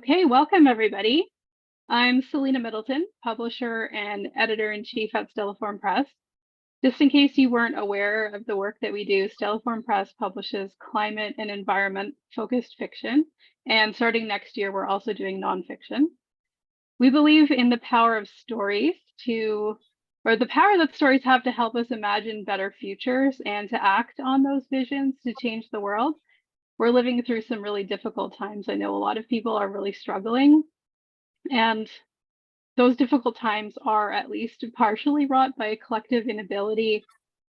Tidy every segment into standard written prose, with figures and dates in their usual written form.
Okay, welcome everybody. I'm Selena Middleton, publisher and editor-in-chief at Stelliform Press. Just in case you weren't aware of the work that we do, Stelliform Press publishes climate and environment-focused fiction, and starting next year, we're also doing nonfiction. We believe in the power of stories the power that stories have to help us imagine better futures and to act on those visions to change the world. We're living through some really difficult times. I know a lot of people are really struggling, and those difficult times are at least partially wrought by a collective inability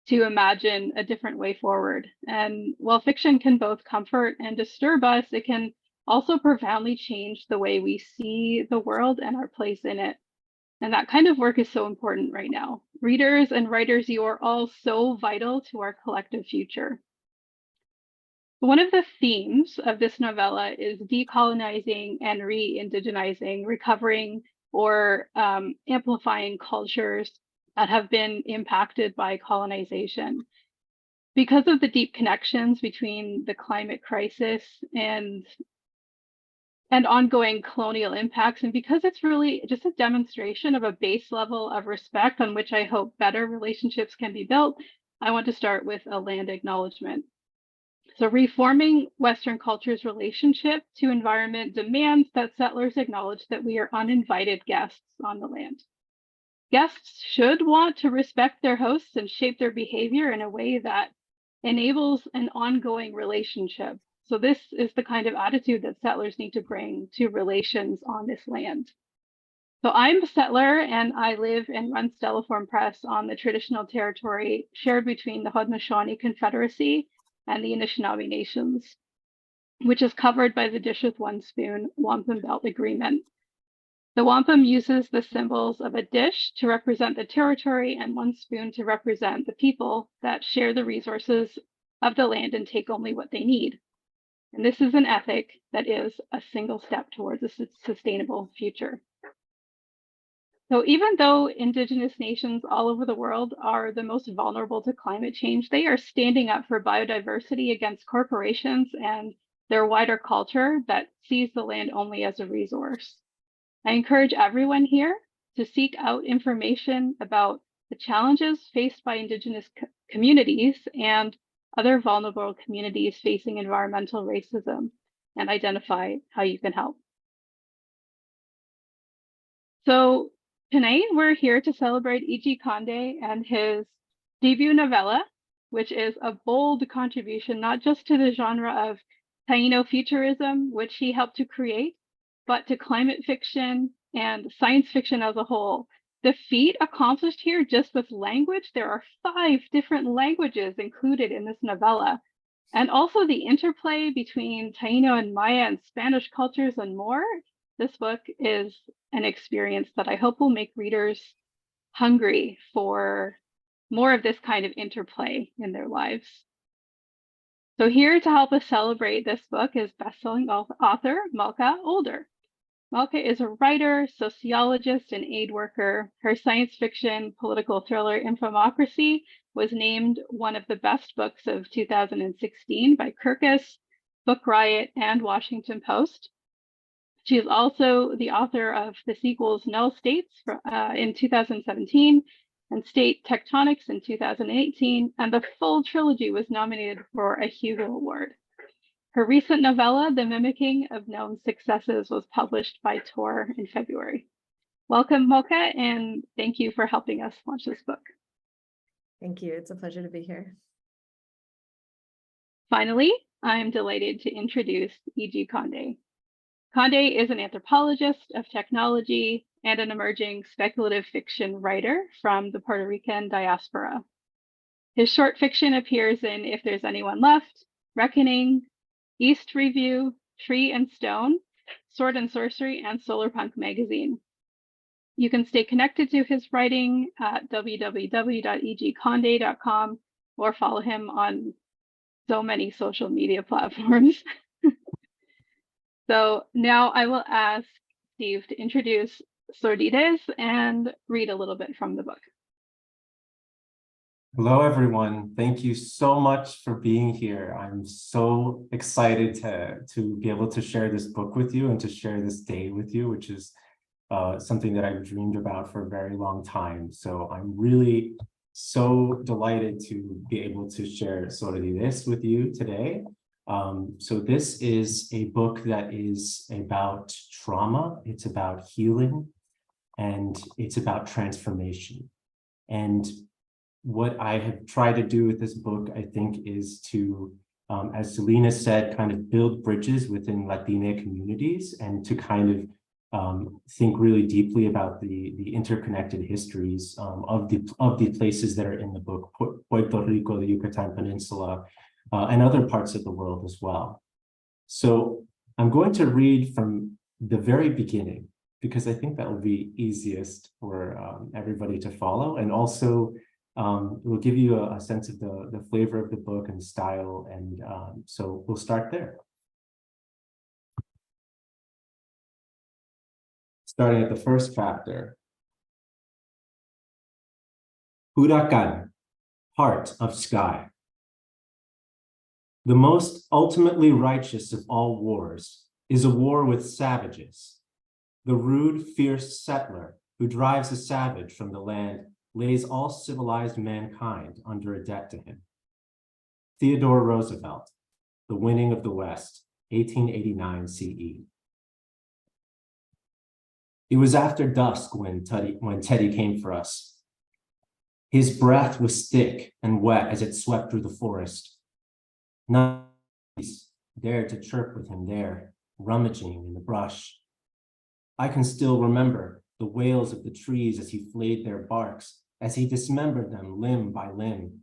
to imagine a different way forward. And while fiction can both comfort and disturb us, it can also profoundly change the way we see the world and our place in it. And that kind of work is so important right now. Readers and writers, you are all so vital to our collective future. One of the themes of this novella is decolonizing and re-indigenizing, recovering or amplifying cultures that have been impacted by colonization. Because of the deep connections between the climate crisis and ongoing colonial impacts, and because it's really just a demonstration of a base level of respect on which I hope better relationships can be built, I want to start with a land acknowledgement. So reforming Western culture's relationship to environment demands that settlers acknowledge that we are uninvited guests on the land. Guests should want to respect their hosts and shape their behavior in a way that enables an ongoing relationship. So this is the kind of attitude that settlers need to bring to relations on this land. So I'm a settler and I live and run Stelliform Press on the traditional territory shared between the Haudenosaunee Confederacy and the Anishinaabe Nations, which is covered by the Dish with One Spoon Wampum Belt Agreement. The wampum uses the symbols of a dish to represent the territory and one spoon to represent the people that share the resources of the land and take only what they need. And this is an ethic that is a single step towards a sustainable future. So even though Indigenous nations all over the world are the most vulnerable to climate change, they are standing up for biodiversity against corporations and their wider culture that sees the land only as a resource. I encourage everyone here to seek out information about the challenges faced by Indigenous communities and other vulnerable communities facing environmental racism and identify how you can help. So tonight we're here to celebrate E.G. Condé and his debut novella, which is a bold contribution not just to the genre of Tainofuturism, which he helped to create, but to climate fiction and science fiction as a whole. The feat accomplished here just with language, there are 5 different languages included in this novella, and also the interplay between Taino and Maya and Spanish cultures and more. This book is an experience that I hope will make readers hungry for more of this kind of interplay in their lives. So here to help us celebrate this book is bestselling author Malka Older. Malka is a writer, sociologist, and aid worker. Her science fiction political thriller Infomocracy was named one of the best books of 2016 by Kirkus, Book Riot, and Washington Post. She is also the author of the sequels Null States in 2017 and State Tectonics in 2018, and the full trilogy was nominated for a Hugo Award. Her recent novella, The Mimicking of Known Successes, was published by Tor in February. Welcome, Malka, and thank you for helping us launch this book. Thank you. It's a pleasure to be here. Finally, I'm delighted to introduce E.G. Condé. Condé is an anthropologist of technology and an emerging speculative fiction writer from the Puerto Rican diaspora. His short fiction appears in If There's Anyone Left, Reckoning, East Review, Tree and Stone, Sword and Sorcery, and Solarpunk magazine. You can stay connected to his writing at www.egconde.com or follow him on so many social media platforms. So now I will ask Steve to introduce Sordidez and read a little bit from the book. Hello, everyone. Thank you so much for being here. I'm so excited to be able to share this book with you and to share this day with you, which is something that I've dreamed about for a very long time. So I'm really so delighted to be able to share Sordidez with you today. So this is a book that is about trauma, it's about healing, and it's about transformation. And what I have tried to do with this book, I think, is to, as Selena said, kind of build bridges within Latina communities and to kind of think really deeply about the interconnected histories of the places that are in the book, Puerto Rico, the Yucatan Peninsula, and other parts of the world as well. So I'm going to read from the very beginning, because I think that will be easiest for everybody to follow. And also, it will give you a sense of the flavor of the book and style. And so we'll start there. Starting at the first chapter. Huracan, heart of sky. The most ultimately righteous of all wars is a war with savages. The rude, fierce settler who drives a savage from the land lays all civilized mankind under a debt to him. Theodore Roosevelt, The Winning of the West, 1889 CE. It was after dusk when Teddy came for us. His breath was thick and wet as it swept through the forest. None of us dared to chirp with him there, rummaging in the brush. I can still remember the wails of the trees as he flayed their barks, as he dismembered them limb by limb.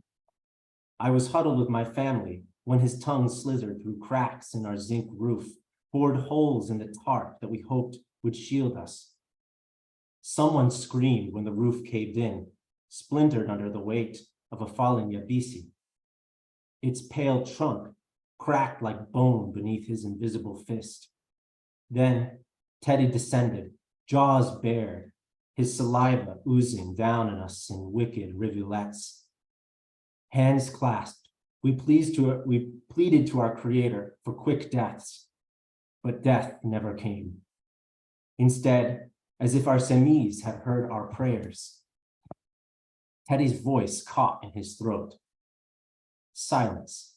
I was huddled with my family when his tongue slithered through cracks in our zinc roof, bored holes in the tarp that we hoped would shield us. Someone screamed when the roof caved in, splintered under the weight of a falling yabisi. Its pale trunk cracked like bone beneath his invisible fist. Then Teddy descended, jaws bared, his saliva oozing down on us in wicked rivulets. Hands clasped, we pleaded to our creator for quick deaths, but death never came. Instead, as if our semis had heard our prayers, Teddy's voice caught in his throat. Silence.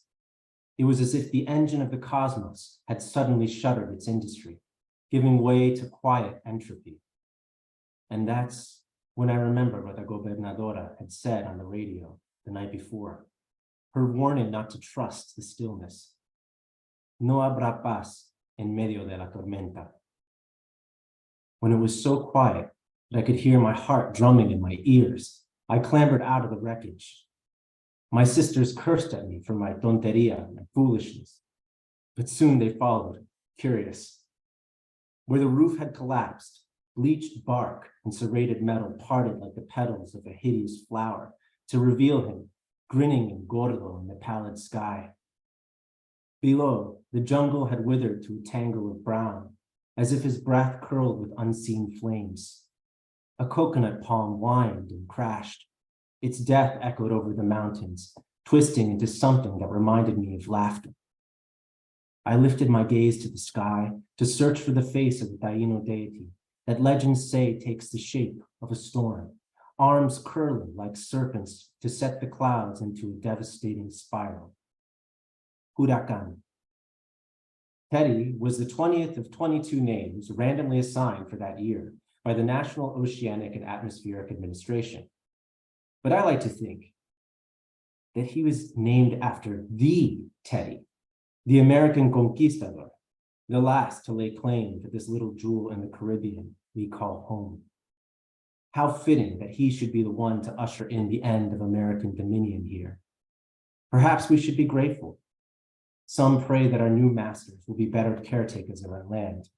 It was as if the engine of the cosmos had suddenly shuttered its industry, giving way to quiet entropy. And that's when I remember what the gobernadora had said on the radio the night before, her warning not to trust the stillness. No habrá paz en medio de la tormenta. When it was so quiet that I could hear my heart drumming in my ears, I clambered out of the wreckage. My sisters cursed at me for my tonteria and foolishness, but soon they followed, curious. Where the roof had collapsed, bleached bark and serrated metal parted like the petals of a hideous flower to reveal him, grinning and gordo in the pallid sky. Below, the jungle had withered to a tangle of brown, as if his breath curled with unseen flames. A coconut palm whined and crashed. Its death echoed over the mountains, twisting into something that reminded me of laughter. I lifted my gaze to the sky to search for the face of the Taino deity that legends say takes the shape of a storm, arms curling like serpents to set the clouds into a devastating spiral. Huracan. Teddy was the 20th of 22 names randomly assigned for that year by the National Oceanic and Atmospheric Administration. But I like to think that he was named after the Teddy, the American conquistador, the last to lay claim to this little jewel in the Caribbean we call home. How fitting that he should be the one to usher in the end of American dominion here. Perhaps we should be grateful. Some pray that our new masters will be better caretakers of our land,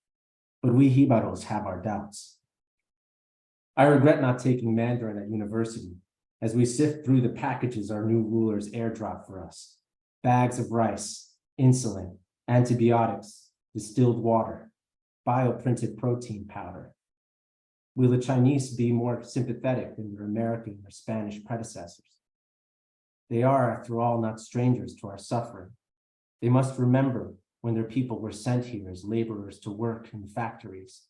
but we Jibaros have our doubts. I regret not taking Mandarin at university as we sift through the packages our new rulers airdrop for us. Bags of rice, insulin, antibiotics, distilled water, bioprinted protein powder. Will the Chinese be more sympathetic than their American or Spanish predecessors? They are, after all, not strangers to our suffering. They must remember when their people were sent here as laborers to work in factories,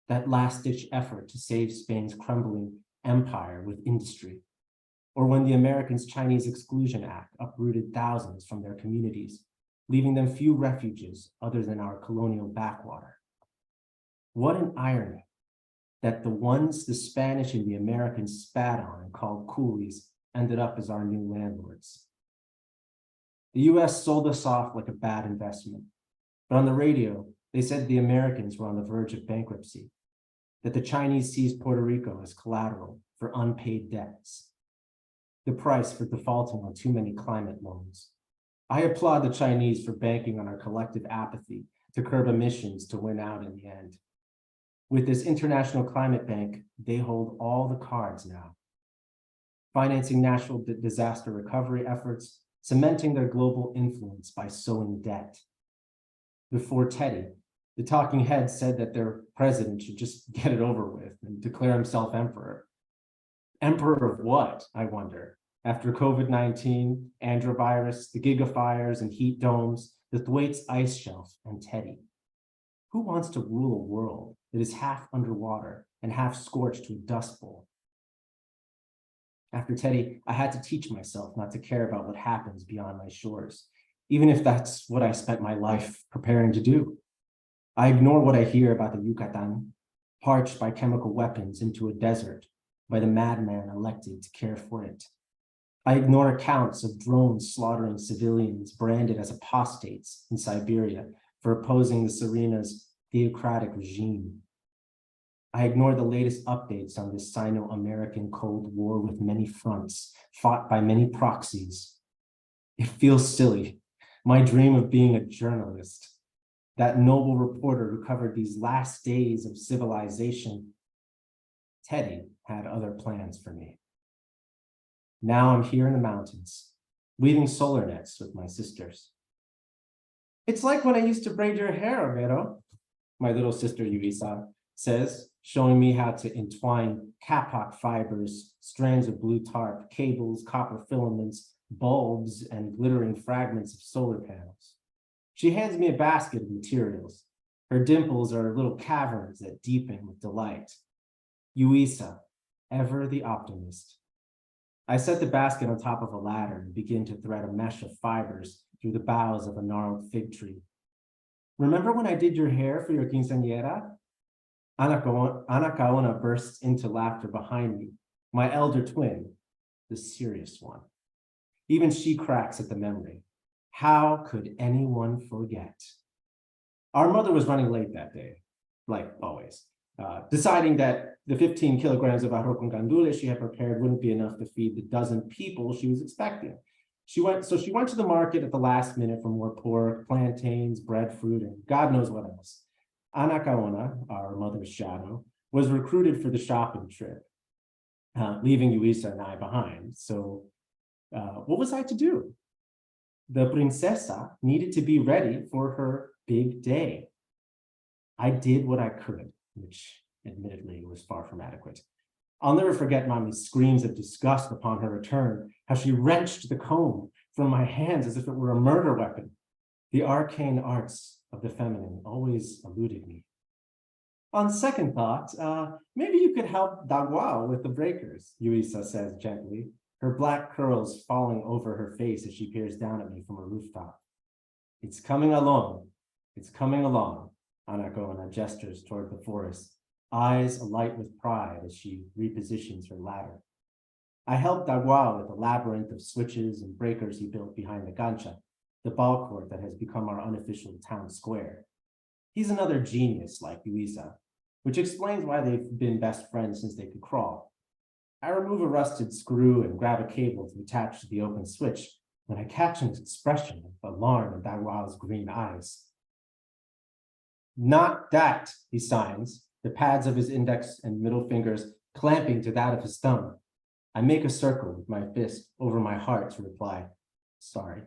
that last-ditch effort to save Spain's crumbling empire with industry, or when the Americans' Chinese Exclusion Act uprooted thousands from their communities, leaving them few refuges other than our colonial backwater. What an irony that the ones the Spanish and the Americans spat on and called coolies ended up as our new landlords. The US sold us off like a bad investment, but on the radio, they said the Americans were on the verge of bankruptcy, that the Chinese seized Puerto Rico as collateral for unpaid debts, the price for defaulting on too many climate loans. I applaud the Chinese for banking on our collective apathy to curb emissions to win out in the end. With this International Climate Bank, they hold all the cards now, financing national disaster recovery efforts, cementing their global influence by sowing debt. Before Teddy, the talking head said that their president should just get it over with and declare himself emperor. Emperor of what, I wonder? After COVID-19, androvirus, the gigafires and heat domes, the Thwaites ice shelf, and Teddy. Who wants to rule a world that is half underwater and half scorched to a dust bowl? After Teddy, I had to teach myself not to care about what happens beyond my shores, even if that's what I spent my life preparing to do. I ignore what I hear about the Yucatan, parched by chemical weapons into a desert by the madman elected to care for it. I ignore accounts of drones slaughtering civilians branded as apostates in Siberia for opposing the Serena's theocratic regime. I ignore the latest updates on this Sino-American Cold War with many fronts, fought by many proxies. It feels silly. My dream of being a journalist, that noble reporter who covered these last days of civilization. Teddy had other plans for me. Now I'm here in the mountains, weaving solar nets with my sisters. It's like when I used to braid your hair, Vero, my little sister Yuisa says, showing me how to entwine kapok fibers, strands of blue tarp, cables, copper filaments, bulbs, and glittering fragments of solar panels. She hands me a basket of materials. Her dimples are little caverns that deepen with delight. Yuisa, ever the optimist. I set the basket on top of a ladder and begin to thread a mesh of fibers through the boughs of a gnarled fig tree. Remember when I did your hair for your quinceañera? Ana Kaona bursts into laughter behind me, my elder twin, the serious one. Even she cracks at the memory. How could anyone forget? Our mother was running late that day, like always, deciding that the 15 kilograms of arroz con gandules she had prepared wouldn't be enough to feed the dozen people she was expecting. She went to the market at the last minute for more pork, plantains, breadfruit, and God knows what else. Ana Kaona, our mother's shadow, was recruited for the shopping trip, leaving Yuisa and I behind. So what was I to do? The princesa needed to be ready for her big day. I did what I could, which admittedly was far from adequate. I'll never forget Mommy's screams of disgust upon her return, how she wrenched the comb from my hands as if it were a murder weapon. The arcane arts of the feminine always eluded me. On second thought, maybe you could help Dagua with the breakers, Yuisa says gently, her black curls falling over her face as she peers down at me from a rooftop. It's coming along. It's coming along. Ana Kaona gestures toward the forest, eyes alight with pride as she repositions her ladder. I helped Dagua with a labyrinth of switches and breakers he built behind the cancha, the ball court that has become our unofficial town square. He's another genius like Yuisa, which explains why they've been best friends since they could crawl. I remove a rusted screw and grab a cable to attach to the open switch when I catch an expression of alarm in Dagua's green eyes. Not that, he signs, the pads of his index and middle fingers clamping to that of his thumb. I make a circle with my fist over my heart to reply, sorry.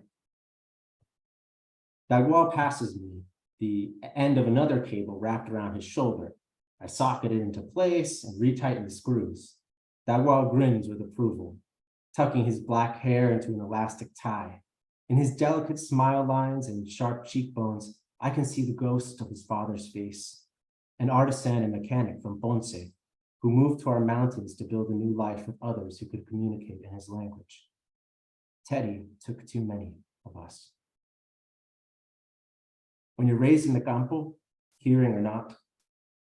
Dagua passes me the end of another cable wrapped around his shoulder. I socket it into place and retighten the screws. Dagua grins with approval. tucking his black hair into an elastic tie. In his delicate smile lines and sharp cheekbones, I can see the ghost of his father's face, an artisan and mechanic from Ponce, who moved to our mountains to build a new life with others who could communicate in his language. Teddy took too many of us. When you're raised in the campo, hearing or not,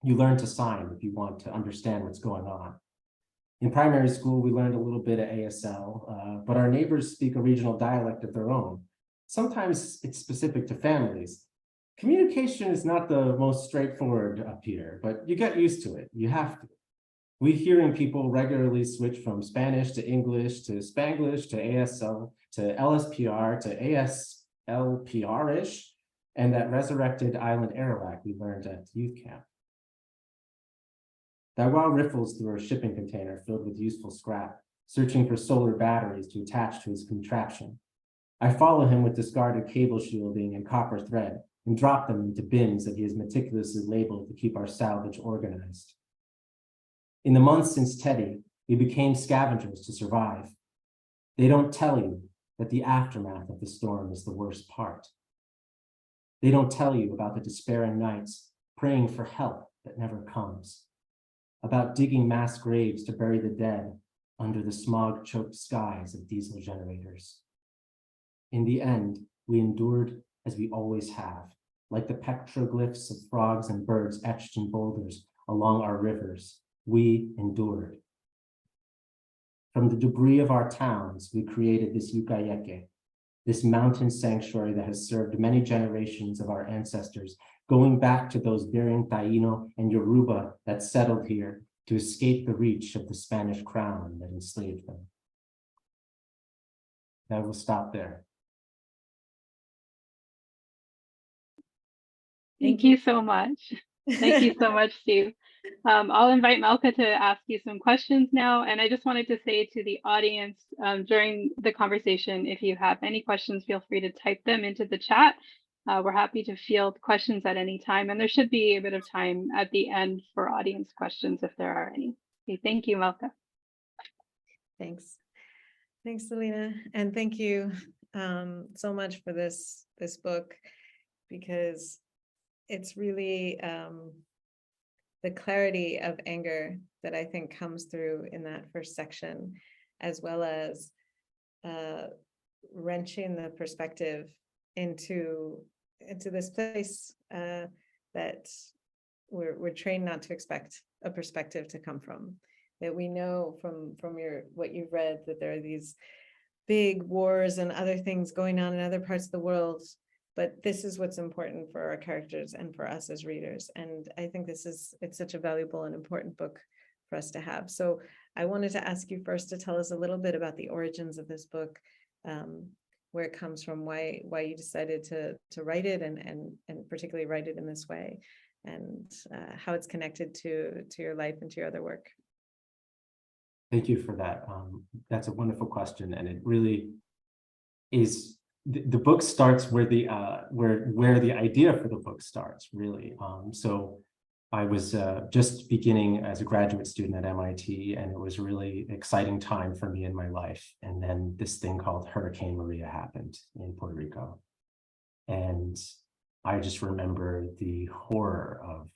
you learn to sign if you want to understand what's going on. In primary school, we learned a little bit of ASL, but our neighbors speak a regional dialect of their own. Sometimes it's specific to families. Communication is not the most straightforward up here, but you get used to it. You have to. We hearing people regularly switch from Spanish to English to Spanglish to ASL to LSPR to ASLPR-ish, and that resurrected island Arawak we learned at youth camp. Dagua riffles through a shipping container filled with useful scrap, searching for solar batteries to attach to his contraption. I follow him with discarded cable shielding and copper thread and drop them into bins that he has meticulously labeled to keep our salvage organized. In the months since Teddy, we became scavengers to survive. They don't tell you that the aftermath of the storm is the worst part. They don't tell you about the despairing nights, praying for help that never comes, about digging mass graves to bury the dead under the smog-choked skies of diesel generators. In the end, we endured as we always have, like the petroglyphs of frogs and birds etched in boulders along our rivers. We endured. From the debris of our towns, we created this Yucayeke, this mountain sanctuary that has served many generations of our ancestors, going back to those Bering Taino and Yoruba that settled here to escape the reach of the Spanish crown that enslaved them. I will stop there. Thank you so much. Thank you so much, Steve. I'll invite Malka to ask you some questions now. And I just wanted to say to the audience during the conversation, if you have any questions, feel free to type them into the chat. We're happy to field questions at any time. And there should be a bit of time at the end for audience questions if there are any. Okay, thank you, Malka. Thanks. Thanks, Selena. And thank you so much for this book, because it's really the clarity of anger that I think comes through in that first section, as well as wrenching the perspective into this place that we're trained not to expect a perspective to come from. That we know from what you've read that there are these big wars and other things going on in other parts of the world, but this is what's important for our characters and for us as readers. And I think it's such a valuable and important book for us to have. So I wanted to ask you first to tell us a little bit about the origins of this book, where it comes from, why you decided to write it, and particularly write it in this way, and how it's connected to your life and to your other work. Thank you for that. That's a wonderful question, and it really is. The book starts where the idea for the book starts, really. So I was just beginning as a graduate student at MIT, and it was a really exciting time for me in my life. And then this thing called Hurricane Maria happened in Puerto Rico. And I just remember the horror of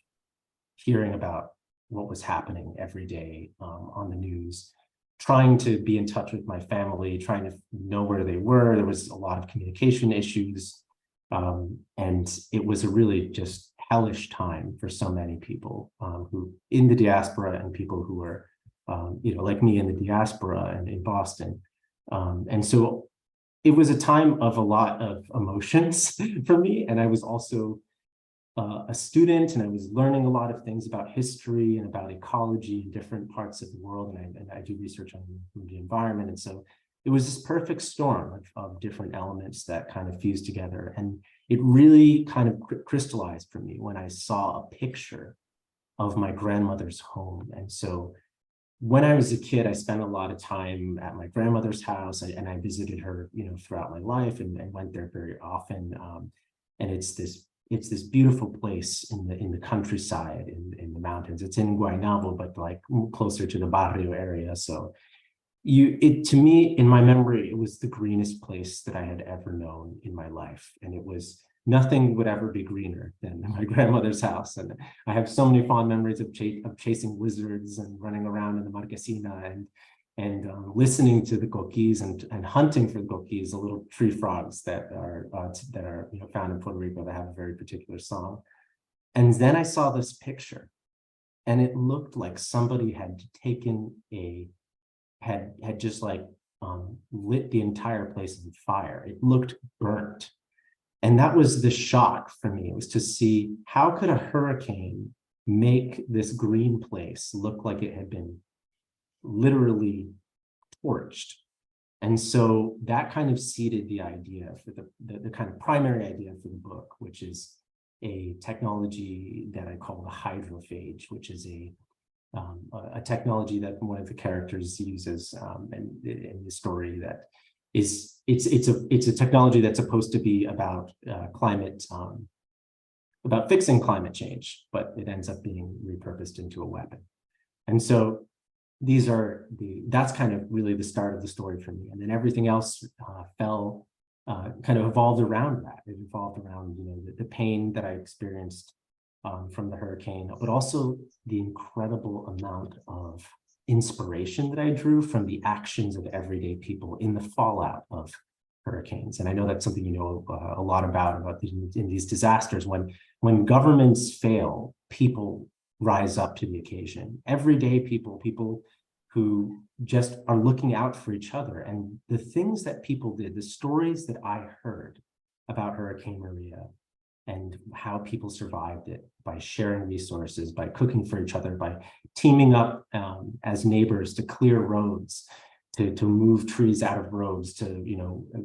hearing about what was happening every day on the news, trying to be in touch with my family, trying to know where they were. There was a lot of communication issues. And it was a really just hellish time for so many people who in the diaspora, and people who were, like me in the diaspora and in Boston. And so it was a time of a lot of emotions for me. And I was also a student, and I was learning a lot of things about history and about ecology in different parts of the world. And I do research on the environment. And so it was this perfect storm of different elements that kind of fused together. And it really kind of crystallized for me when I saw a picture of my grandmother's home. And so when I was a kid, I spent a lot of time at my grandmother's house, and I visited her, throughout my life, and went there very often. And it's this beautiful place in the countryside, in the mountains. It's in Guaynabo, but like closer to the barrio area. So, to me, in my memory, it was the greenest place that I had ever known in my life. And it was, nothing would ever be greener than my grandmother's house. And I have so many fond memories of chasing lizards and running around in the marquesina and listening to the coquis and hunting for the coquis, the little tree frogs that are found in Puerto Rico that have a very particular song. And then I saw this picture, and it looked like somebody had taken had just like lit the entire place on fire. It looked burnt. And that was the shock for me. It was to see, how could a hurricane make this green place look like it had been literally torched? And so that kind of seeded the idea for the kind of primary idea for the book, which is a technology that I call the hydrophage, which is a technology that one of the characters uses in the story, that is it's a technology that's supposed to be about about fixing climate change, but it ends up being repurposed into a weapon. And so that's kind of really the start of the story for me. And then everything else kind of evolved around that. It evolved around, the pain that I experienced from the hurricane, but also the incredible amount of inspiration that I drew from the actions of everyday people in the fallout of hurricanes. And I know that's something you know a lot about in these disasters. When governments fail, people rise up to the occasion. Everyday people who just are looking out for each other. And the things that people did, the stories that I heard about Hurricane Maria and how people survived it by sharing resources, by cooking for each other, by teaming up as neighbors to clear roads, to move trees out of roads, to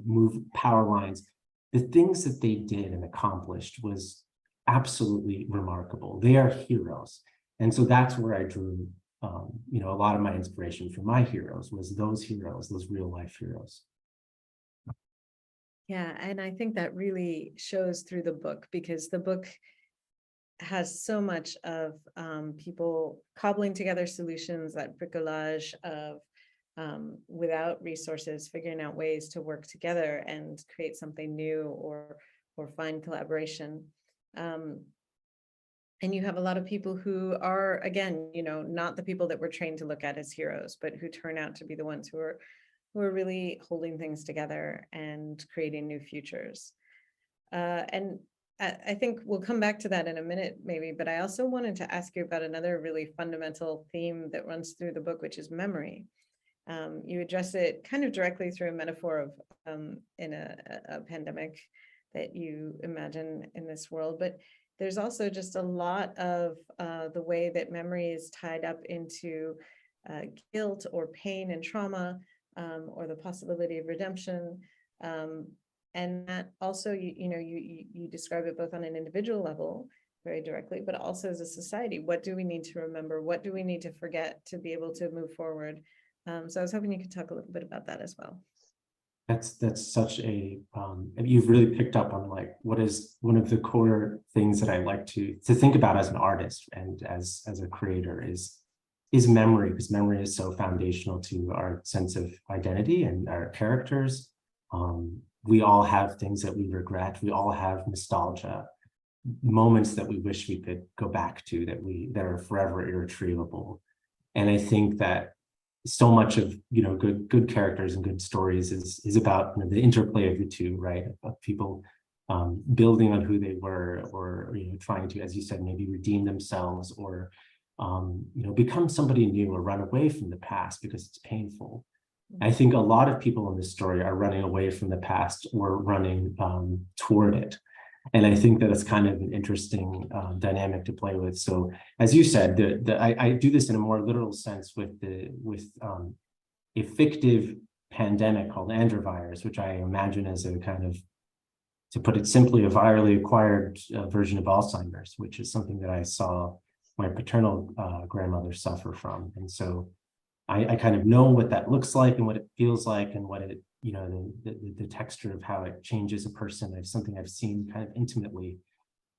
move power lines. The things that they did and accomplished was absolutely remarkable. They are heroes. And so that's where I drew a lot of my inspiration for my heroes, was those heroes, those real life heroes. Yeah, and I think that really shows through the book, because the book has so much of people cobbling together solutions, that bricolage of without resources, figuring out ways to work together and create something new or find collaboration. And you have a lot of people who are, again, not the people that we're trained to look at as heroes, but who turn out to be the ones who are really holding things together and creating new futures. And I think we'll come back to that in a minute, maybe, but I also wanted to ask you about another really fundamental theme that runs through the book, which is memory. You address it kind of directly through a metaphor of in a pandemic that you imagine in this world, but there's also just a lot of the way that memory is tied up into guilt or pain and trauma, or the possibility of redemption. And that also, you describe it both on an individual level, very directly, but also as a society. What do we need to remember? What do we need to forget to be able to move forward? So I was hoping you could talk a little bit about that as well. That's such a, you've really picked up on what is one of the core things that I like to think about as an artist and as a creator is memory, because memory is so foundational to our sense of identity and our characters. We all have things that we regret. We all have nostalgia, moments that we wish we could go back to, that are forever irretrievable. And I think that so much of good characters and good stories is about the interplay of the two, right? Of people building on who they were, or trying to, as you said, maybe redeem themselves, or become somebody new, or run away from the past because it's painful. I think a lot of people in this story are running away from the past or running toward it. And I think that it's kind of an interesting dynamic to play with. So, as you said, I do this in a more literal sense with a fictive pandemic called androvirus, which I imagine as a kind of, to put it simply, a virally acquired version of Alzheimer's, which is something that I saw my paternal grandmother suffer from. And so I kind of know what that looks like and what it feels like, and what it, the texture of how it changes a person. It's something I've seen kind of intimately.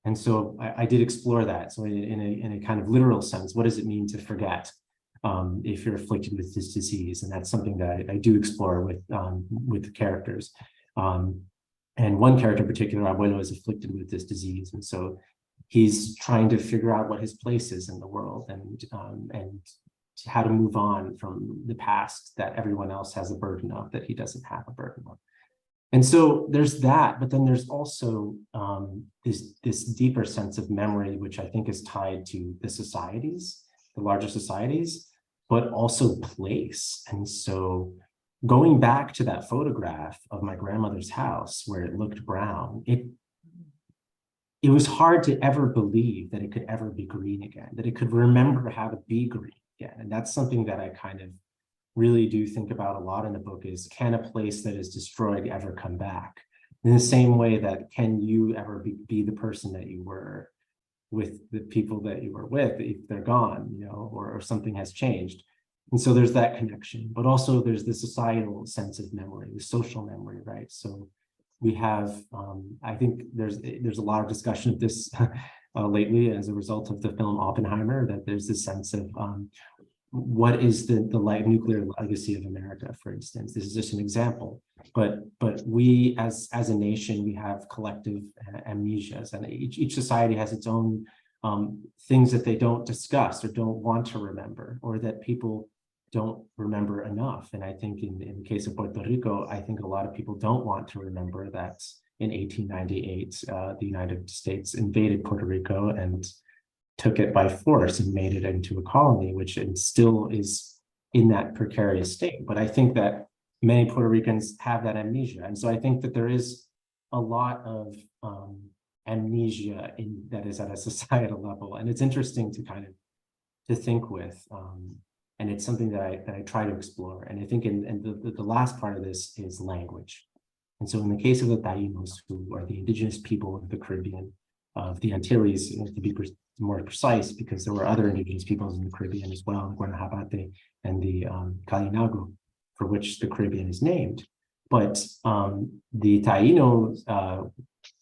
And so I did explore that. So in a kind of literal sense, what does it mean to forget? if you're afflicted with this disease. And that's something that I do explore with the characters. And one character in particular, Abuelo, is afflicted with this disease. And so he's trying to figure out what his place is in the world, and how to move on from the past that everyone else has a burden of, that he doesn't have a burden of. And so there's that, but then there's also this deeper sense of memory, which I think is tied to the societies, the larger societies, but also place. And so going back to that photograph of my grandmother's house where it looked brown, it was hard to ever believe that it could ever be green again, that it could remember how to be green again. And that's something that I kind of really do think about a lot in the book, is, can a place that is destroyed ever come back? In the same way that, can you ever be the person that you were with the people that you were with, if they're gone, or something has changed? And so there's that connection, but also there's the societal sense of memory, the social memory, right? So we have, I think there's a lot of discussion of this lately as a result of the film Oppenheimer, that there's this sense of what is the nuclear legacy of America, for instance. This is just an example, but we as a nation, we have collective amnesias, and each society has its own things that they don't discuss or don't want to remember, or that people don't remember enough. And I think in the case of Puerto Rico, I think a lot of people don't want to remember that in 1898, the United States invaded Puerto Rico and took it by force and made it into a colony, which it still is in that precarious state. But I think that many Puerto Ricans have that amnesia. And so I think that there is a lot of amnesia that is at a societal level. And it's interesting to kind of to think with. And it's something that I try to explore. And I think the last part of this is language. And so in the case of the Tainos, who are the indigenous people of the Caribbean, of the Antilles, to be more precise, because there were other indigenous peoples in the Caribbean as well, the Guanahabaté and the Kalinago, for which the Caribbean is named. But the Tainos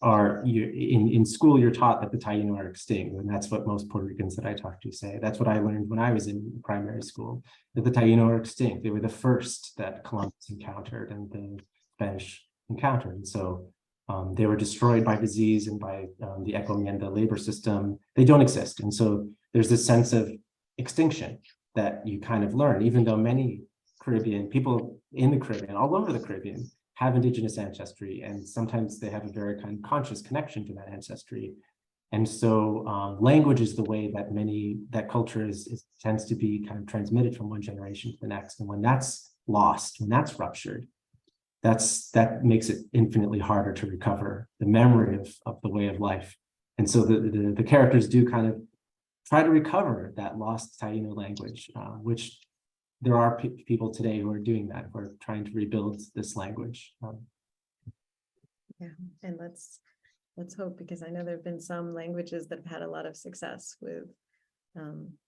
in school, you're taught that the Taino are extinct, and that's what most Puerto Ricans that I talk to say. That's what I learned when I was in primary school, that the Taino are extinct. They were the first that Columbus encountered and the Spanish encountered. And so they were destroyed by disease and by the encomienda labor system. They don't exist. And so there's this sense of extinction that you kind of learn, even though many Caribbean people in the Caribbean, all over the Caribbean, have indigenous ancestry, and sometimes they have a very kind of conscious connection to that ancestry. And so language is the way that culture tends to be kind of transmitted from one generation to the next. And when that's lost, when that's ruptured, that makes it infinitely harder to recover the memory of the way of life. And so the characters do kind of try to recover that lost Taino language, which there are people today who are doing that, who are trying to rebuild this language. Yeah, and let's hope, because I know there have been some languages that have had a lot of success with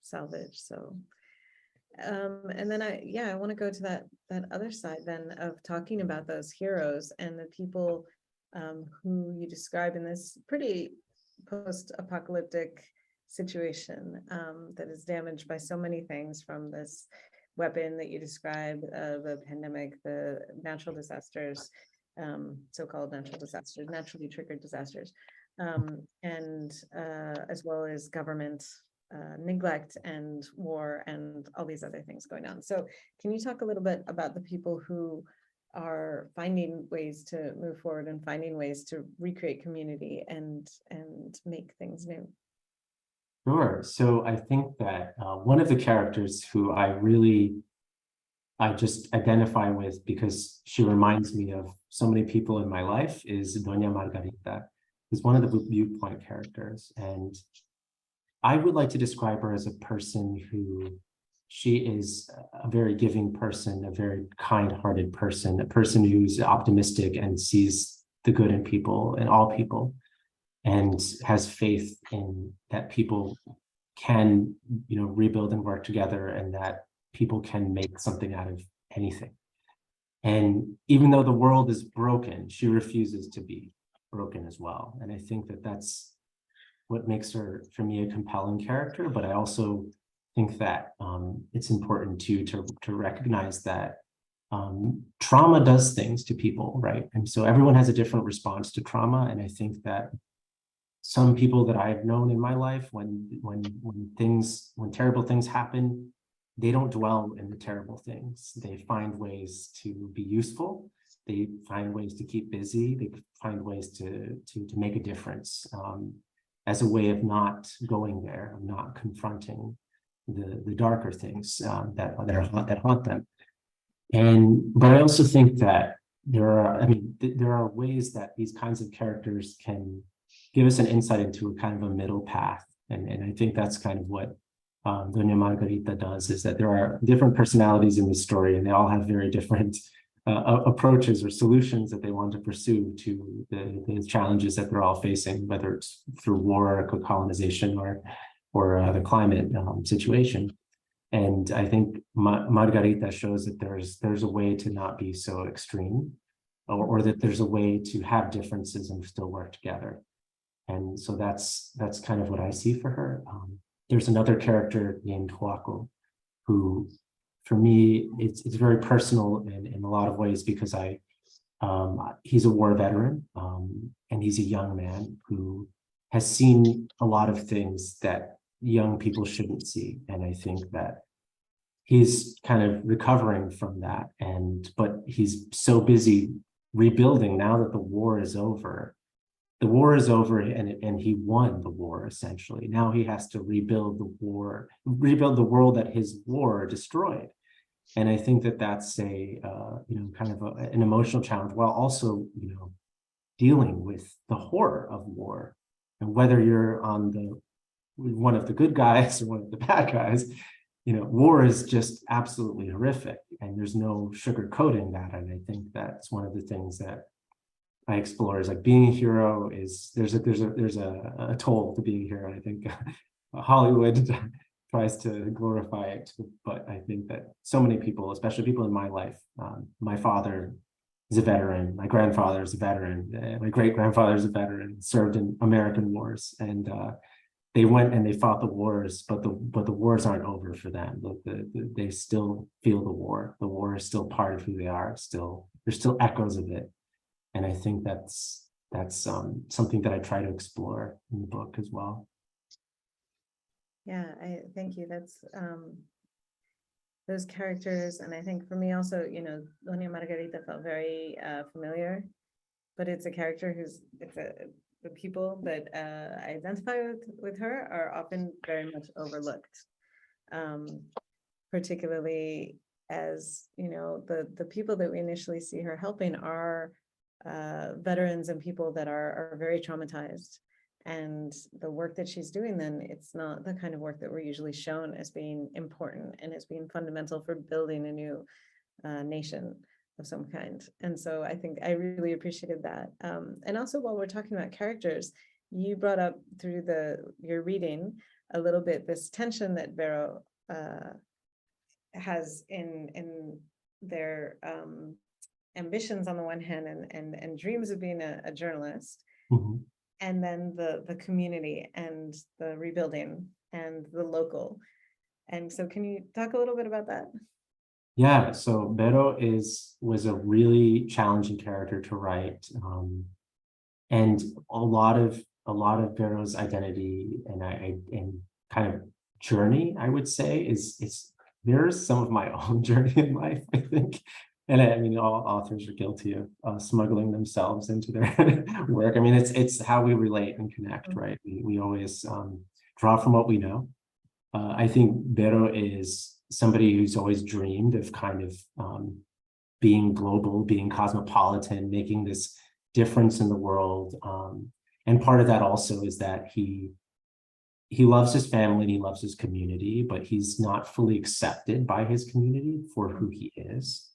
salvage. So, and then I want to go to that other side then of talking about those heroes and the people who you describe in this pretty post-apocalyptic situation that is damaged by so many things, from this weapon that you describe, the pandemic, the natural disasters, so-called natural disasters, naturally triggered disasters, and as well as government neglect and war and all these other things going on. So can you talk a little bit about the people who are finding ways to move forward and finding ways to recreate community and make things new? Sure. So I think that one of the characters who I just identify with, because she reminds me of so many people in my life, is Doña Margarita, who's one of the viewpoint characters. And I would like to describe her as a person she is a very giving person, a very kind-hearted person, a person who's optimistic and sees the good in people and all people, and has faith in that people can, rebuild and work together, and that people can make something out of anything. And even though the world is broken, she refuses to be broken as well. And I think that that's what makes her, for me, a compelling character. But I also think that it's important to recognize that trauma does things to people, right? And so everyone has a different response to trauma. And I think that some people that I've known in my life, when terrible things happen, they don't dwell in the terrible things. They find ways to be useful. They find ways to keep busy. They find ways to make a difference as a way of not going there, of not confronting the darker things that haunt them. But I also think that there are ways that these kinds of characters can give us an insight into a kind of a middle path. And I think that's kind of what Doña Margarita does, is that there are different personalities in the story, and they all have very different approaches or solutions that they want to pursue to the challenges that they're all facing, whether it's through war, colonization, or the climate situation. And I think Margarita shows that there's a way to not be so extreme, or that there's a way to have differences and still work together. And so that's kind of what I see for her. There's another character named Joaco, who, for me, it's very personal in a lot of ways, because he's a war veteran, and he's a young man who has seen a lot of things that young people shouldn't see. And I think that he's kind of recovering from that, but he's so busy rebuilding now that the war is over. The war is over, and he won the war, essentially. Now he has to rebuild the world that his war destroyed. And I think that that's kind of an emotional challenge, while also, dealing with the horror of war. And whether you're on one of the good guys or one of the bad guys, war is just absolutely horrific, and there's no sugarcoating that. And I think that's one of the things that I explore, is like being a hero there's a toll to being a hero. I think Hollywood tries to glorify it, but I think that so many people, especially people in my life, my father is a veteran, my grandfather is a veteran, my great-grandfather is a veteran, served in American wars, and they went and they fought the wars, but the wars aren't over for them. They still feel the war. The war is still part of who they are. There's still echoes of it. And I think that's something that I try to explore in the book as well. Yeah, I thank you. That's those characters, and I think for me also, Doña Margarita felt very familiar, but it's a character the people that identify with her are often very much overlooked, particularly as the people that we initially see her helping are veterans and people that are very traumatized. And the work that she's doing, then, it's not the kind of work that we're usually shown as being important and as being fundamental for building a new nation of some kind. And so I think I really appreciated that. And also, while we're talking about characters, you brought up through your reading a little bit this tension that Vero has in their ambitions on the one hand, and dreams of being a journalist. Mm-hmm. And then the community and the rebuilding and the local. And so can you talk a little bit about that? Yeah, so Vero was a really challenging character to write. And a lot of Vero's identity and kind of journey, I would say, there's some of my own journey in life, I think. And I mean, all authors are guilty of smuggling themselves into their work. I mean, it's how we relate and connect, right? We always draw from what we know. I think Vero is somebody who's always dreamed of kind of being global, being cosmopolitan, making this difference in the world. And part of that also is that he loves his family and he loves his community, but he's not fully accepted by his community for who he is.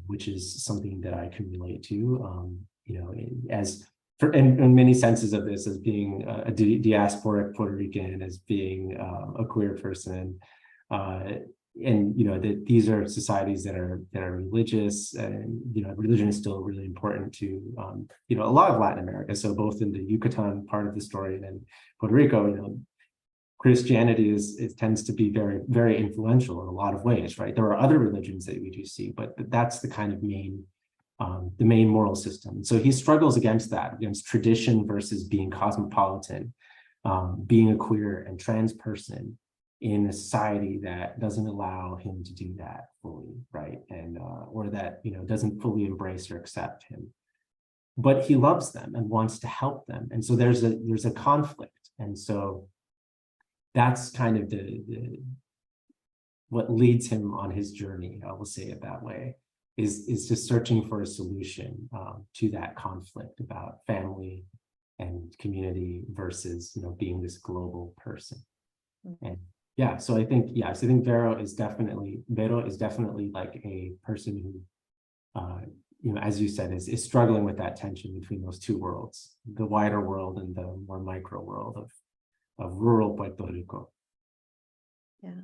Which is something that I can relate to, in many senses of this, as being a diasporic Puerto Rican, as being a queer person, and that these are societies that are religious, and religion is still really important to a lot of Latin America. So both in the Yucatan part of the story and then Puerto Rico, Christianity tends to be very, very influential in a lot of ways, right? There are other religions that we do see, but that's the kind of the main moral system. So he struggles against that, against tradition versus being cosmopolitan, being a queer and trans person in a society that doesn't allow him to do that fully, right? And or that, you know, doesn't fully embrace or accept him. But he loves them and wants to help them. And so there's a conflict. And so that's kind of what leads him on his journey, I will say it that way, is just searching for a solution to that conflict about family and community versus, you know, being this global person. And yeah, so I think Vero is definitely like a person who, you know, as you said, is struggling with that tension between those two worlds, the wider world and the more micro world of rural Puerto Rico. Yeah.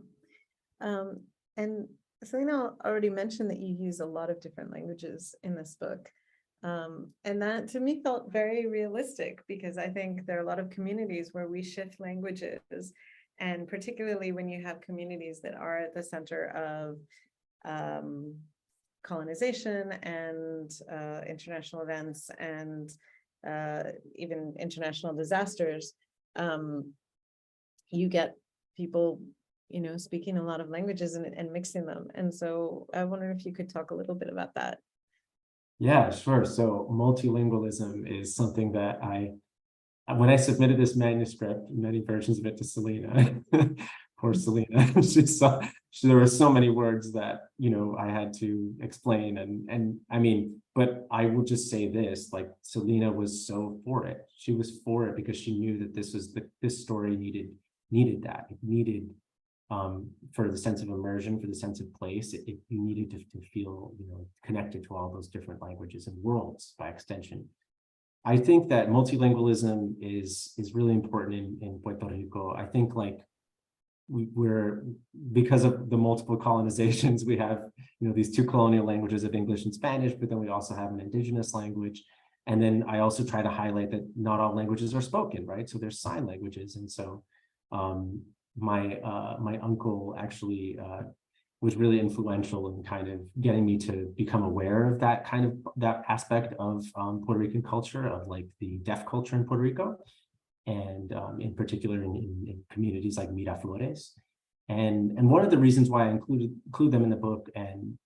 And Selena already mentioned that you use a lot of different languages in this book. And that to me felt very realistic, because I think there are a lot of communities where we shift languages, and particularly when you have communities that are at the center of colonization and international events and even international disasters, you get people, you know, speaking a lot of languages and mixing them. And so I wonder if you could talk a little bit about that. Yeah, sure. So multilingualism is something that when I submitted this manuscript, many versions of it to Selena, poor Selena, there were so many words that, you know, I had to explain. And I mean, but I will just say this, like Selena was so for it. She was for it because she knew that this story needed that. It needed, for the sense of immersion, for the sense of place, you needed to feel, you know, connected to all those different languages and worlds by extension. I think that multilingualism is really important in Puerto Rico. I think like we're, because of the multiple colonizations, we have, you know, these two colonial languages of English and Spanish, but then we also have an indigenous language. And then I also try to highlight that not all languages are spoken, right? So there's sign languages. And so my uncle actually was really influential in kind of getting me to become aware of that aspect of Puerto Rican culture, of like the deaf culture in Puerto Rico, and in particular in communities like Miraflores. And one of the reasons why I include them in the book and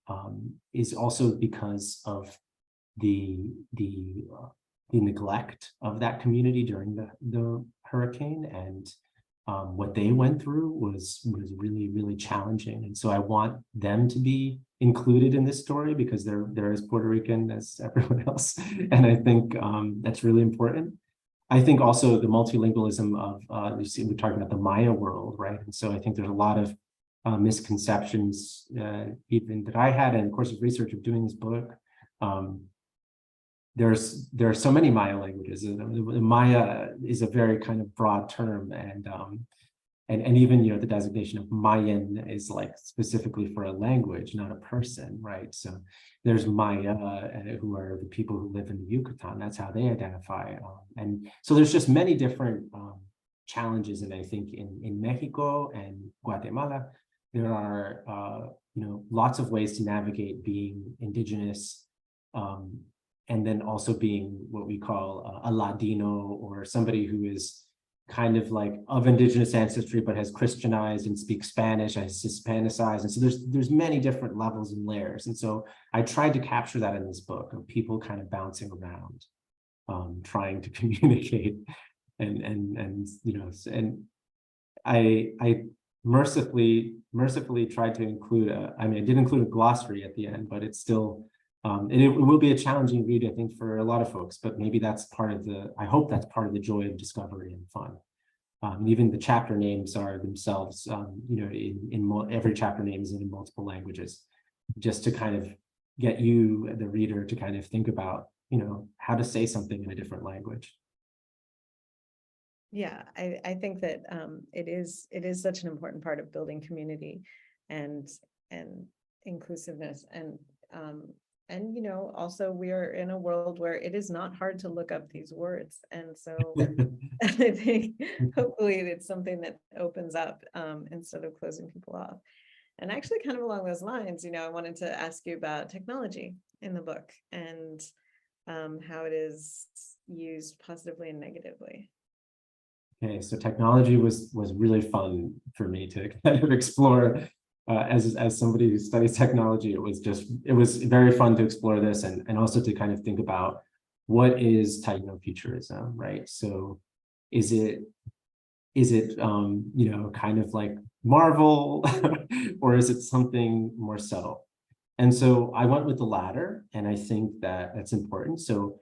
is also because of the neglect of that community during the hurricane, and what they went through was really, really challenging. And so I want them to be included in this story because they're as Puerto Rican as everyone else. And I think that's really important. I think also the multilingualism of, we're talking about the Maya world, right? And so I think there's a lot of misconceptions even that I had in the course of research of doing this book. There are so many Maya languages. Maya is a very kind of broad term, and even, you know, the designation of Mayan is like specifically for a language, not a person, right? So there's Maya, who are the people who live in the Yucatan. That's how they identify, and so there's just many different challenges. And I think in Mexico and Guatemala, there are you know, lots of ways to navigate being indigenous. And then also being what we call a Ladino, or somebody who is kind of like of indigenous ancestry, but has Christianized and speaks Spanish, has Hispanicized. And so there's many different levels and layers. And so I tried to capture that in this book, of people kind of bouncing around, trying to communicate, and you know, and I mercifully tried to include I did include a glossary at the end, but it's still, and it will be a challenging read, I think, for a lot of folks, but maybe that's part of I hope that's part of the joy of discovery and fun. Even the chapter names are themselves, you know, every chapter name is in multiple languages, just to kind of get you, the reader, to kind of think about, you know, how to say something in a different language. Yeah, I think that it is such an important part of building community and inclusiveness. And And, also we are in a world where it is not hard to look up these words. And so I think hopefully it's something that opens up instead of closing people off. And actually kind of along those lines, I wanted to ask you about technology in the book and how it is used positively and negatively. Okay, so technology was really fun for me to kind of explore. As somebody who studies technology, it was very fun to explore this and also to kind of think about what is Tainofuturism, right? So is it kind of like Marvel or is it something more subtle? And so I went with the latter, and I think that that's important. So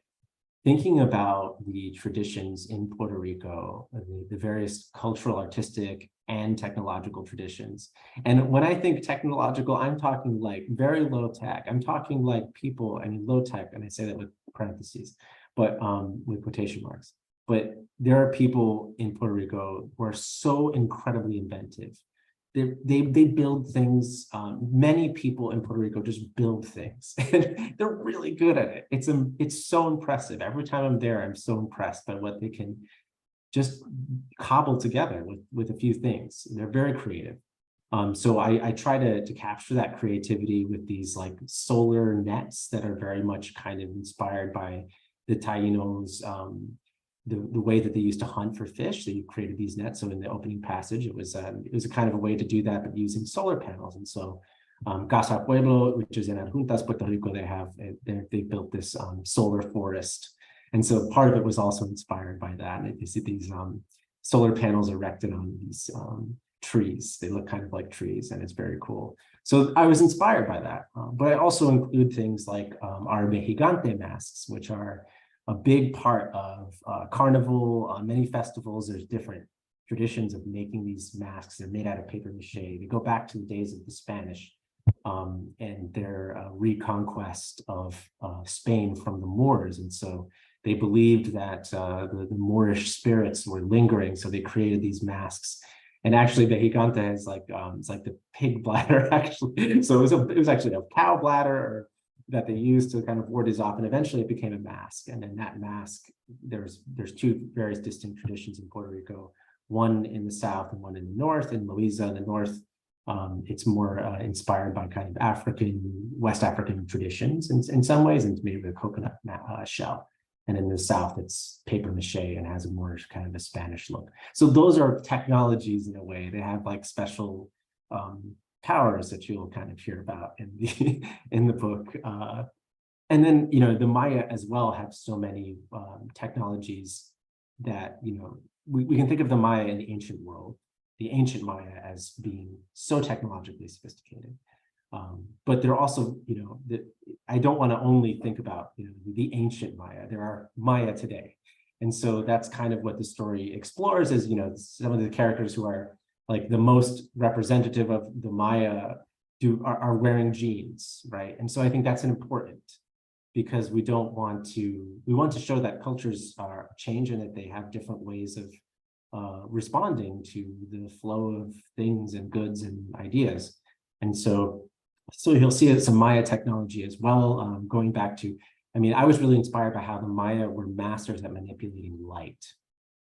thinking about the traditions in Puerto Rico, the various cultural, artistic, and technological traditions. And when I think technological, I'm talking like very low tech. I'm talking like people, low tech, and I say that with parentheses, but with quotation marks. But there are people in Puerto Rico who are so incredibly inventive. They build things. Many people in Puerto Rico just build things, and they're really good at it. It's so impressive. Every time I'm there, I'm so impressed by what they can just cobble together with a few things. They're very creative. So I try to capture that creativity with these like solar nets that are very much kind of inspired by the Tainos. The way that they used to hunt for fish, so you created these nets. So in the opening passage, it was a kind of a way to do that, but using solar panels. And so Casa Pueblo, which is in Adjuntas, Puerto Rico, they built this solar forest. And so part of it was also inspired by that. And you see these solar panels erected on these trees. They look kind of like trees, and it's very cool. So I was inspired by that. But I also include things like our Mexicante masks, which are a big part of Carnival, many festivals. There's different traditions of making these masks. They're made out of paper mache. They go back to the days of the Spanish and their reconquest of Spain from the Moors. And so they believed that the Moorish spirits were lingering, so they created these masks. And actually, the gigante is like it's like the pig bladder, actually. So it was actually a cow bladder that they used to kind of ward this off, and eventually it became a mask. And then that mask, there's two very distinct traditions in Puerto Rico, one in the south and one in the north. In Loiza, in the north, it's more inspired by kind of West African traditions in some ways, and it's made with a coconut shell. And in the south, it's paper mache and has a more kind of a Spanish look. So those are technologies in a way. They have like special powers that you'll kind of hear about in the book. And then, the Maya as well have so many technologies that, we can think of the Maya in the ancient world, the ancient Maya as being so technologically sophisticated. But they're also, I don't want to only think about, the ancient Maya. There are Maya today. And so that's kind of what the story explores is, some of the characters who are like the most representative of the Maya are wearing jeans, right? And so I think that's important because we want to show that cultures are changing, that they have different ways of responding to the flow of things and goods and ideas. And so you'll see some Maya technology as well, going back to, I was really inspired by how the Maya were masters at manipulating light.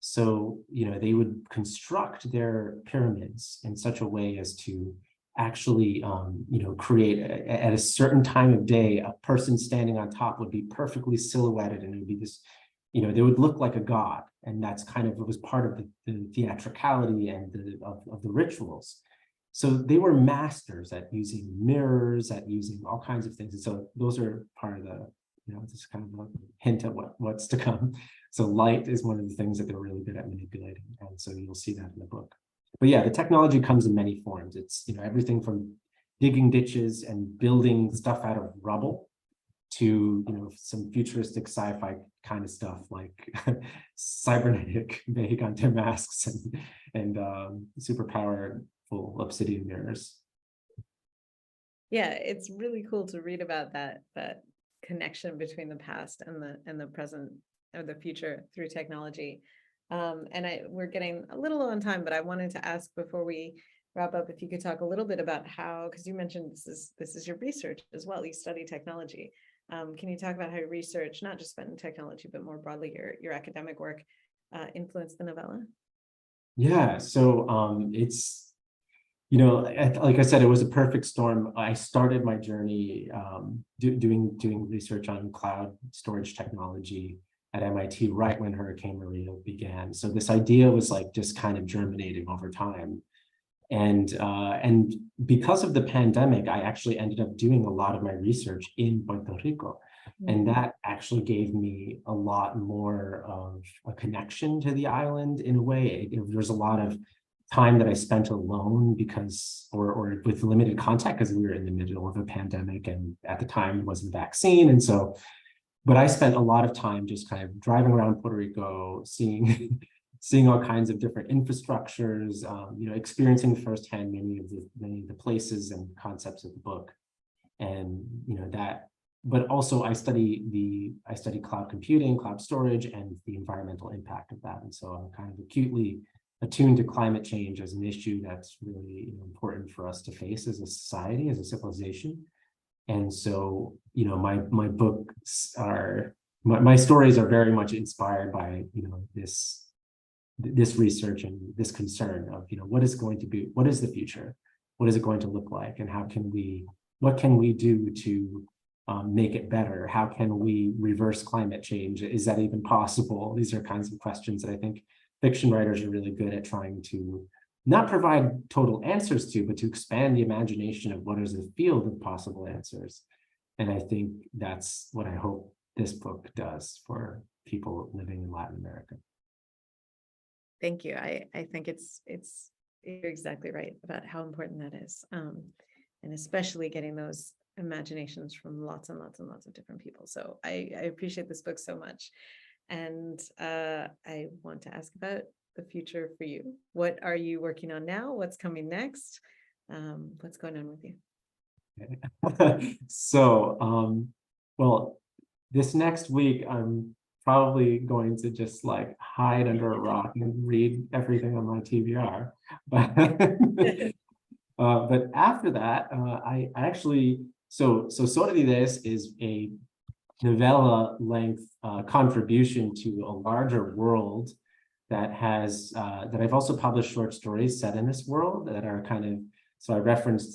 So, they would construct their pyramids in such a way as to actually, create at a certain time of day, a person standing on top would be perfectly silhouetted, and it would be this, they would look like a god. And that's kind of, it was part of the theatricality and of the rituals. So they were masters at using mirrors, at using all kinds of things. And so those are part of the, just kind of a hint at what's to come. So light is one of the things that they're really good at manipulating. And so you'll see that in the book. But yeah, the technology comes in many forms. It's, everything from digging ditches and building stuff out of rubble to, some futuristic sci-fi kind of stuff like cybernetic Mexicante masks and super powerful obsidian mirrors. Yeah, it's really cool to read about that connection between the past and the present or the future through technology. And we're getting a little low on time, but I wanted to ask before we wrap up, if you could talk a little bit about how, because you mentioned this is your research as well. You study technology. Can you talk about how your research, not just spent in technology, but more broadly your academic work, influenced the novella? Yeah, so it's, you know, like I said, it was a perfect storm. I started my journey doing research on cloud storage technology at MIT right when Hurricane Maria began. So this idea was like just kind of germinating over time. And because of the pandemic, I actually ended up doing a lot of my research in Puerto Rico. And that actually gave me a lot more of a connection to the island in a way. There's a lot of time that I spent alone because, or with limited contact, because we were in the middle of a pandemic, and at the time there wasn't a vaccine. And so, but I spent a lot of time just kind of driving around Puerto Rico, seeing seeing all kinds of different infrastructures, you know, experiencing firsthand many of the places and concepts of the book. And you know that, but also I study cloud computing, cloud storage, and the environmental impact of that. And so I'm kind of acutely attuned to climate change as an issue that's really, you know, important for us to face as a society, as a civilization. And so, you know, my books are, my stories are very much inspired by, you know, this research and this concern of, you know, what is going to be, what is the future? What is it going to look like? And what can we do to make it better? How can we reverse climate change? Is that even possible? These are kinds of questions that I think fiction writers are really good at trying to not provide total answers to, but to expand the imagination of what is a field of possible answers. And I think that's what I hope this book does for people living in Latin America. Thank you. I think you're exactly right about how important that is. And especially getting those imaginations from lots and lots and lots of different people. So I appreciate this book so much. And I want to ask about the future for you. What are you working on now? What's coming next? What's going on with you? So, well, this next week, I'm probably going to just like hide under a rock and read everything on my TBR. But after that, I actually, so Sordidez is a novella length contribution to a larger world that has that I've also published short stories set in this world that are kind of, so I referenced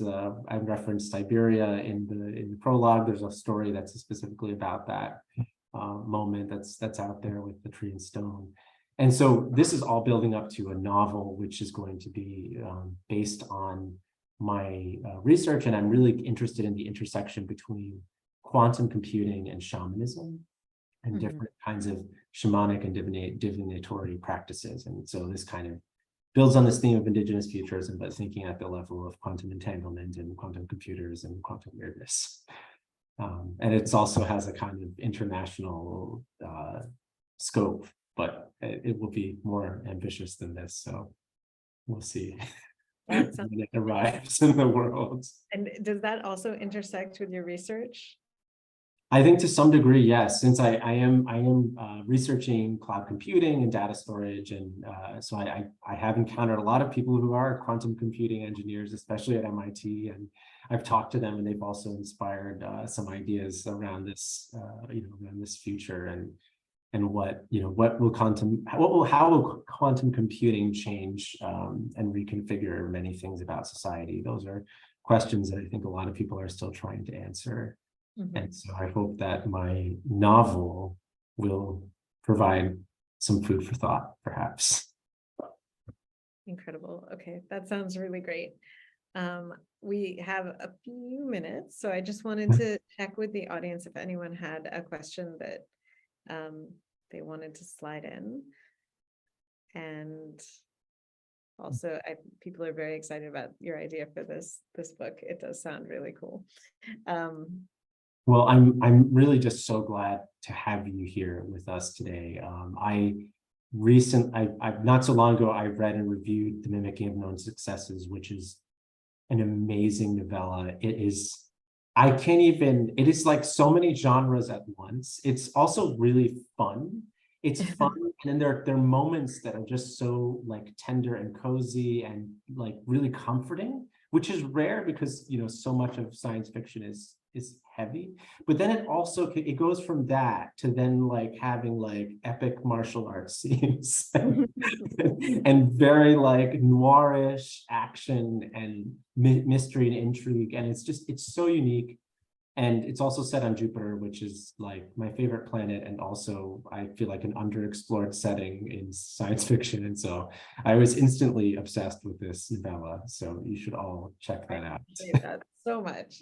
Siberia in the prologue. There's a story that's specifically about that moment that's out there with the tree and stone. And so this is all building up to a novel, which is going to be based on my research. And I'm really interested in the intersection between quantum computing and shamanism and different kinds of shamanic and divinatory practices. And so this kind of builds on this theme of indigenous futurism, but thinking at the level of quantum entanglement and quantum computers and quantum weirdness. And it also has a kind of international scope, but it will be more ambitious than this. So we'll see when it arrives in the world. And does that also intersect with your research? I think to some degree, yes, since I am researching cloud computing and data storage, and so I have encountered a lot of people who are quantum computing engineers, especially at MIT, and I've talked to them, and they've also inspired some ideas around this, around this future, and how will quantum computing change and reconfigure many things about society? Those are questions that I think a lot of people are still trying to answer. And so I hope that my novel will provide some food for thought, perhaps. Incredible. Okay, that sounds really great. We have a few minutes, so I just wanted to check with the audience if anyone had a question that they wanted to slide in. And also, people are very excited about your idea for this book. It does sound really cool. Well, I'm really just so glad to have you here with us today. Not so long ago, I read and reviewed The Mimicking of Known Successes, which is an amazing novella. It is like so many genres at once. It's also really fun. it's fun, and then there are moments that are just so like tender and cozy and like really comforting, which is rare because so much of science fiction is heavy. But then it goes from that to then like having like epic martial arts scenes and very like noirish action and mystery and intrigue, and it's so unique. And it's also set on Jupiter, which is like my favorite planet, and also I feel like an underexplored setting in science fiction. And so I was instantly obsessed with this novella. So you should all check that out. That so much.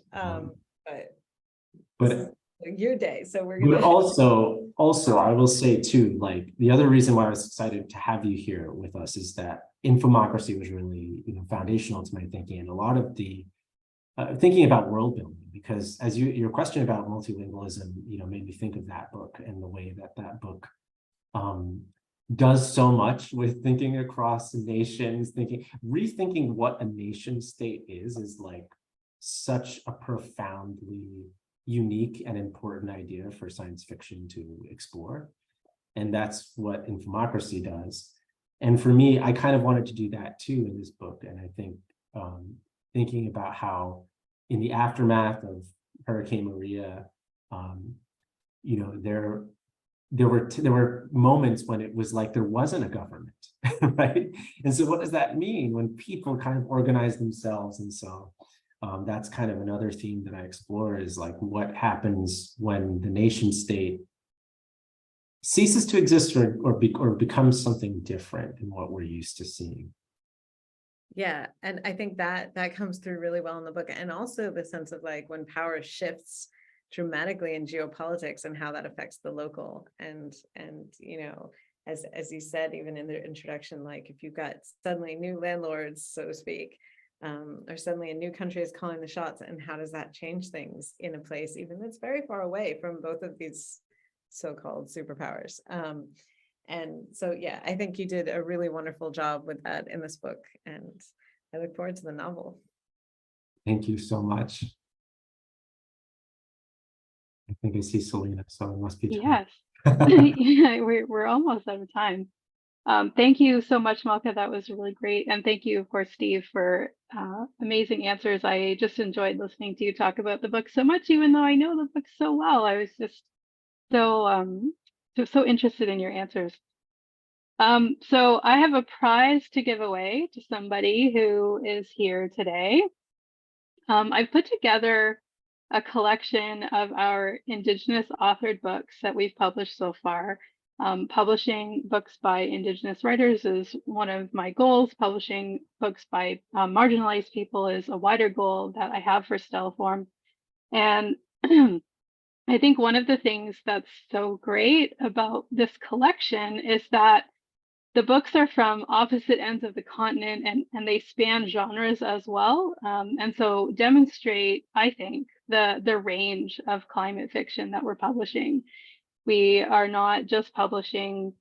But this is your day, so we're But gonna. also, I will say too, like the other reason why I was excited to have you here with us is that infomocracy was really, foundational to my thinking, and a lot of the thinking about world building, because as your question about multilingualism, made me think of that book and the way that book does so much with thinking across nations, rethinking what a nation state is like such a profoundly unique and important idea for science fiction to explore. And that's what infomocracy does. And for me, I kind of wanted to do that too in this book. And I think thinking about how in the aftermath of Hurricane Maria, there were moments when it was like there wasn't a government, right? And so what does that mean when people kind of organize themselves? And so that's kind of another theme that I explore, is like what happens when the nation state ceases to exist or becomes something different than what we're used to seeing. Yeah, and I think that comes through really well in the book, and also the sense of like when power shifts dramatically in geopolitics and how that affects the local, and as you said, even in the introduction, like if you've got suddenly new landlords, so to speak, or suddenly a new country is calling the shots, and how does that change things in a place even that's very far away from both of these so-called superpowers. And so, yeah, I think you did a really wonderful job with that in this book, and I look forward to the novel. Thank you so much. I think I see Selena, so it must be time. Yes. Yeah, we're almost out of time. Thank you so much, Malka. That was really great. And thank you, of course, Steve, for amazing answers. I just enjoyed listening to you talk about the book so much, even though I know the book so well. I was just so interested in your answers. So I have a prize to give away to somebody who is here today. I've put together a collection of our Indigenous authored books that we've published so far. Publishing books by Indigenous writers is one of my goals. Publishing books by marginalized people is a wider goal that I have for Stellaform. And I think one of the things that's so great about this collection is that the books are from opposite ends of the continent, and they span genres as well. And so demonstrate, I think, the range of climate fiction that we're publishing. We are not just publishing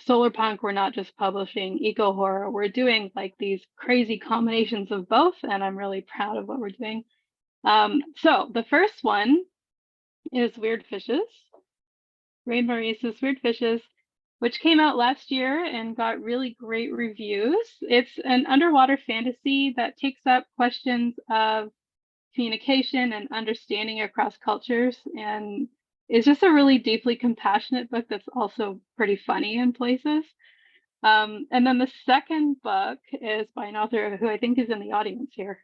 solar punk, we're not just publishing eco horror. We're doing like these crazy combinations of both, and I'm really proud of what we're doing. So the first one is Weird Fishes, Rain Maurice's Weird Fishes, which came out last year and got really great reviews. It's an underwater fantasy that takes up questions of communication and understanding across cultures, and it's just a really deeply compassionate book that's also pretty funny in places. And then the second book is by an author who I think is in the audience here.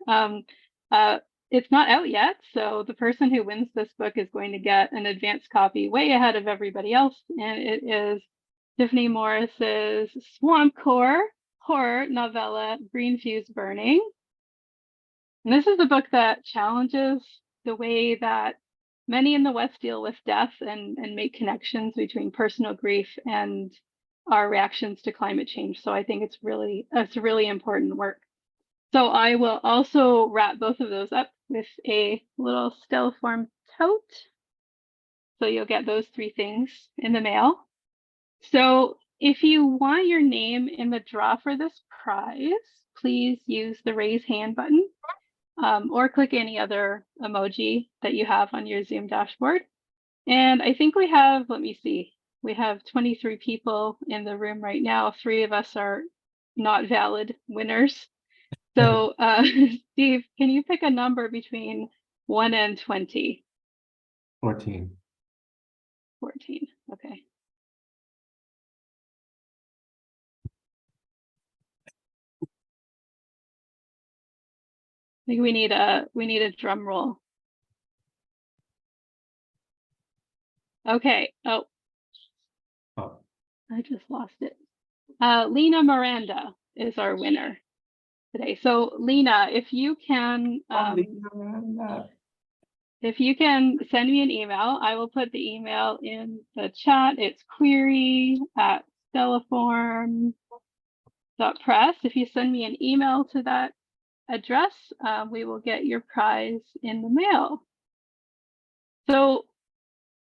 It's not out yet, so the person who wins this book is going to get an advanced copy way ahead of everybody else, and it is Tiffany Morris's Swamp Core horror novella, Green Fuse Burning. And this is a book that challenges the way that many in the West deal with death and make connections between personal grief and our reactions to climate change. So I think it's really important work. So I will also wrap both of those up with a little Stellaform tote. So you'll get those three things in the mail. So if you want your name in the draw for this prize, please use the raise hand button or click any other emoji that you have on your Zoom dashboard. And I think we have, let me see, We have 23 people in the room right now. 3 of us are not valid winners. So, Steve, can you pick a number between 1 and 20? 14. 14. Okay. I think we need a drum roll. Okay. Oh, Oh, I just lost it. Lena Miranda is our winner today. So Lena, if you can send me an email, I will put the email in the chat. It's query@stellaform.press. If you send me an email to that address, we will get your prize in the mail. So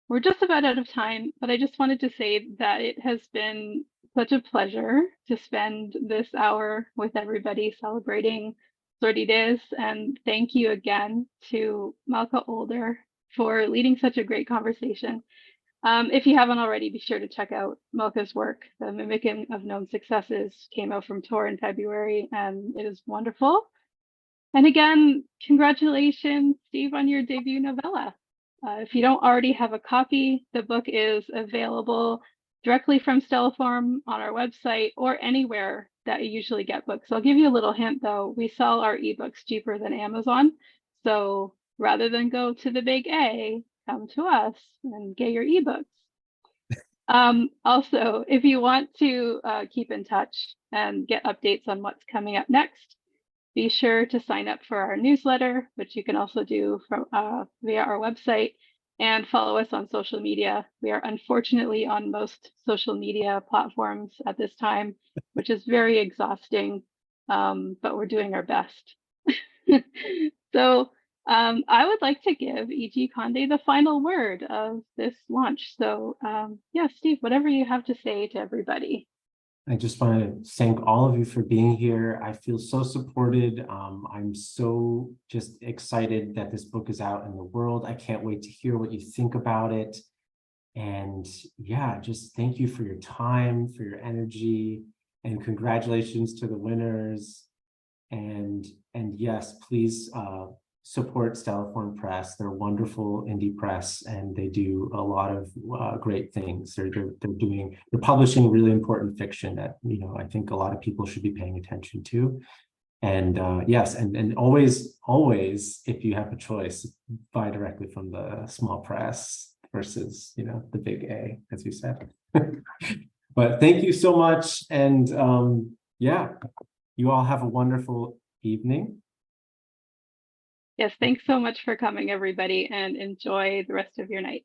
we're just about out of time, but I just wanted to say that it has been such a pleasure to spend this hour with everybody celebrating Sordidez, and thank you again to Malka Older for leading such a great conversation. If you haven't already, be sure to check out Malka's work. The Mimicking of Known Successes came out from Tor in February, and it is wonderful. And again, congratulations, Steve, on your debut novella. If you don't already have a copy, the book is available directly from Stellaform on our website or anywhere that you usually get books. I'll give you a little hint though. We sell our ebooks cheaper than Amazon. So rather than go to the big A, come to us and get your ebooks. Also, if you want to keep in touch and get updates on what's coming up next, be sure to sign up for our newsletter, which you can also do from via our website, and follow us on social media. We are unfortunately on most social media platforms at this time, which is very exhausting, but we're doing our best. So I would like to give E.G. Condé the final word of this launch. So yeah, Steve, whatever you have to say to everybody. I just want to thank all of you for being here. I feel so supported. I'm so just excited that this book is out in the world. I can't wait to hear what you think about it. And yeah, just thank you for your time, for your energy, and congratulations to the winners. And yes, please support Stellaform Press. They're a wonderful indie press, and they do a lot of great things. They're publishing really important fiction that, you know, I think a lot of people should be paying attention to. And yes, and always, if you have a choice, buy directly from the small press versus, you know, the big A, as you said. But thank you so much, and yeah, you all have a wonderful evening. Yes, thanks so much for coming, everybody, and enjoy the rest of your night.